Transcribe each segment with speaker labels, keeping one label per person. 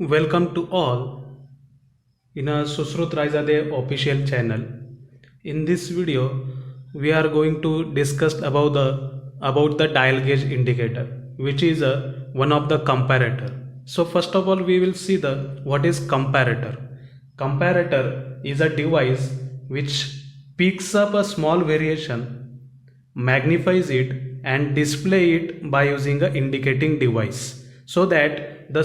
Speaker 1: Welcome to all in a Sushrut Raizadeh official channel. In this video, we are going to discuss about the dial gauge indicator, which is one of the comparator. So first of all, we will see the what is comparator. Comparator is a device which picks up a small variation, magnifies it, and display it by using a indicating device, so that the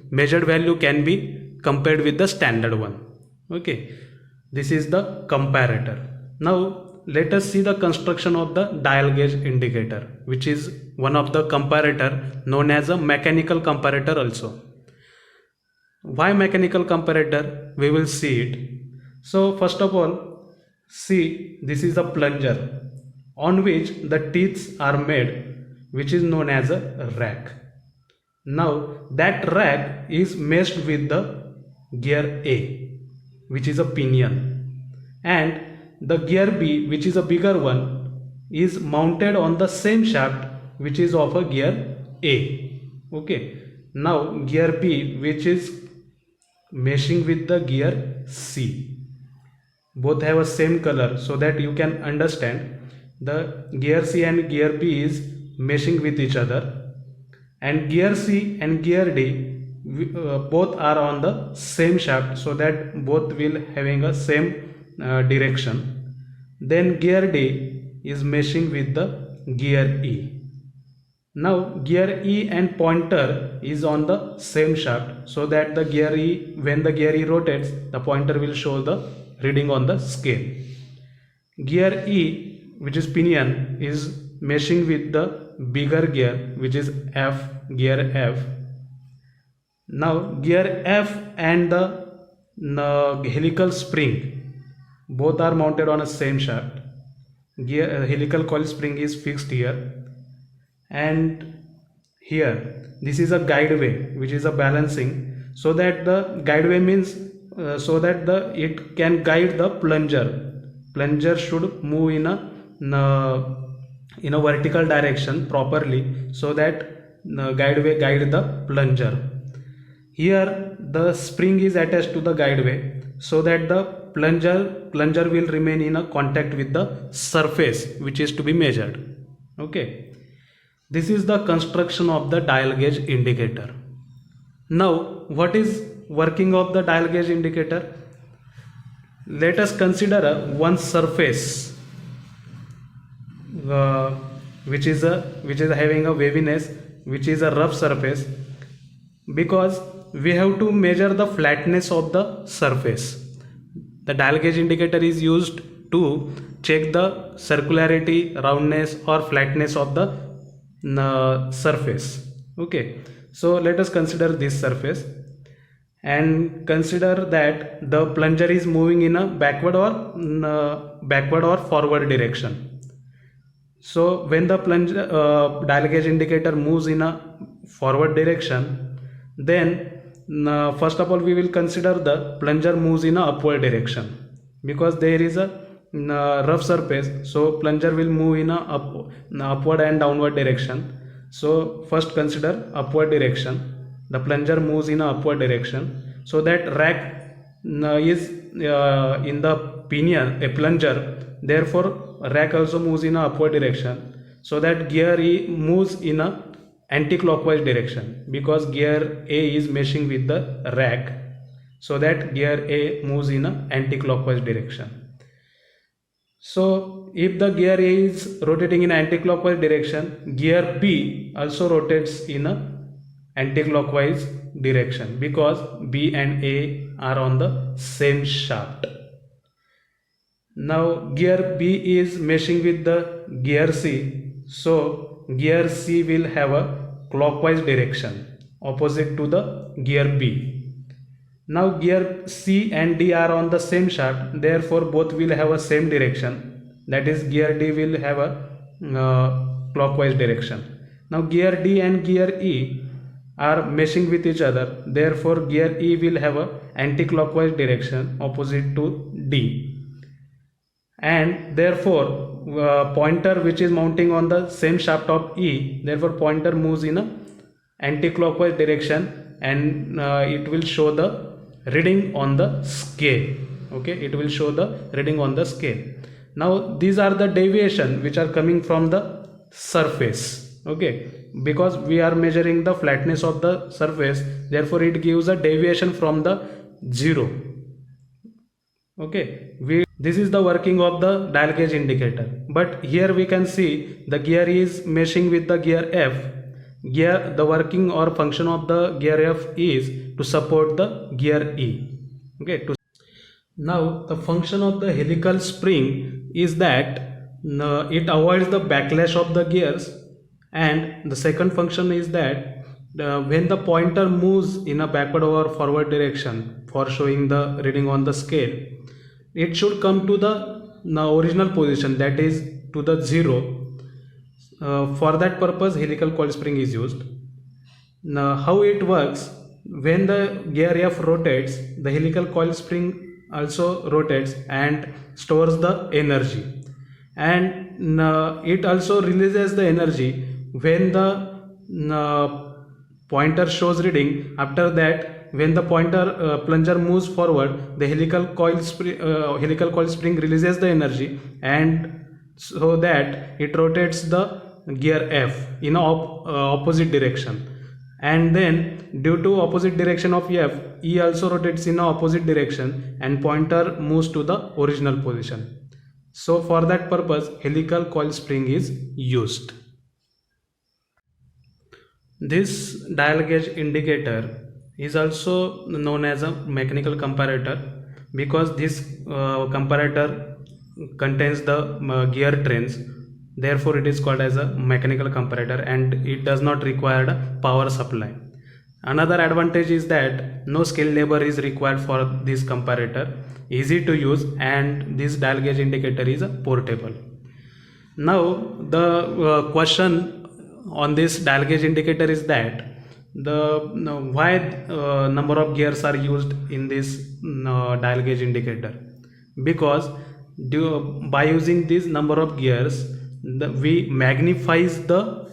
Speaker 1: measured value can be compared with the standard one. Okay, this is the comparator. Now let us see the construction of the dial gauge indicator, which is one of the comparator known as a mechanical comparator also. Why mechanical comparator? We will see it. So first of all, see, this is a plunger on which the teeth are made, which is known as a rack. Now that rack is meshed with the gear A, which is a pinion, and the gear B, which is a bigger one, is mounted on the same shaft, which is of a gear A. Okay, now gear B, which is meshing with the gear C, both have a same color, so that you can understand the gear C and gear B is meshing with each other, and gear C and gear D both are on the same shaft, so that both will having a same direction. Then gear D is meshing with the gear E. Now gear E and pointer is on the same shaft, so that the gear E, when the gear E rotates, the pointer will show the reading on the scale. Gear E, which is pinion, is meshing with the bigger gear, which is F, gear F. Now gear F and the helical spring both are mounted on a same shaft. Helical coil spring is fixed here, and here this is a guide way, which is a balancing, so that the guide way means so that it can guide the plunger should move in a vertical direction properly, so that guide way guide the plunger. Here the spring is attached to the guide way, so that the plunger will remain in a contact with the surface which is to be measured. Okay, this is the construction of the dial gauge indicator. Now what is working of the dial gauge indicator? Let us consider one surface which is having a waviness, which is a rough surface, because we have to measure the flatness of the surface. The dial gauge indicator is used to check the circularity, roundness or flatness of the surface. Okay, so let us consider this surface and consider that the plunger is moving in a backward or forward direction. So when the dial gauge indicator moves in a forward direction, then first of all we will consider the plunger moves in a upward direction, because there is a rough surface, so plunger will move in a upward and downward direction. So first consider upward direction. The plunger moves in a upward direction, so that rack is in the pinion, a plunger, therefore rack also moves in a upward direction, so that gear E moves in a anti-clockwise direction, because gear A is meshing with the rack, so that gear A moves in a anti-clockwise direction. So if the gear A is rotating in anti-clockwise direction, gear B also rotates in a anti-clockwise direction, because B and A are on the same shaft. Now gear B is meshing with the gear C, so gear C will have a clockwise direction opposite to the gear B. Now gear C and D are on the same shaft, therefore both will have a same direction, that is gear D will have a clockwise direction. Now gear D and gear E are meshing with each other, therefore gear E will have a anti-clockwise direction opposite to D, and therefore pointer which is mounting on the same shaft of E, therefore pointer moves in a anti-clockwise direction, and it will show the reading on the scale. Okay, it will show the reading on the scale. Now these are the deviation which are coming from the surface. Okay, because we are measuring the flatness of the surface, therefore it gives a deviation from the zero. Okay, this is the working of the dial gauge indicator. But here we can see the gear is meshing with the gear F. Gear, the working or function of the gear F is to support the gear E. Okay, now the function of the helical spring is that it avoids the backlash of the gears, and the second function is that when the pointer moves in a backward or forward direction for showing the reading on the scale, it should come to the original position, that is to the zero. For that purpose helical coil spring is used. Now how it works: when the gear F rotates, the helical coil spring also rotates and stores the energy, and it also releases the energy when the pointer shows reading. After that, when the pointer plunger moves forward, the helical coil spring releases the energy, and so that it rotates the gear F in opposite direction. And then due to opposite direction of F, E also rotates in opposite direction and pointer moves to the original position. So for that purpose helical coil spring is used. This dial gauge indicator is also known as a mechanical comparator, because this comparator contains the gear trains. Therefore it is called as a mechanical comparator, and it does not require a power supply. Another advantage is that no skill labor is required for this comparator, easy to use, and this dial gauge indicator is portable. Now the question on this dial gauge indicator is that why number of gears are used in this dial gauge indicator. Because by using this number of gears, we magnifies the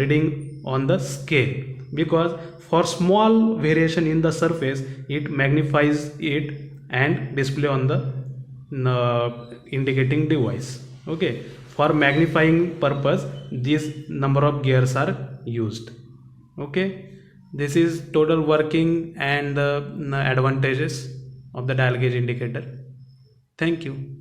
Speaker 1: reading on the scale, because for small variation in the surface it magnifies it and display on the indicating device. Okay, for magnifying purpose these number of gears are used. Okay, this is total working and the advantages of the dial gauge indicator. Thank you.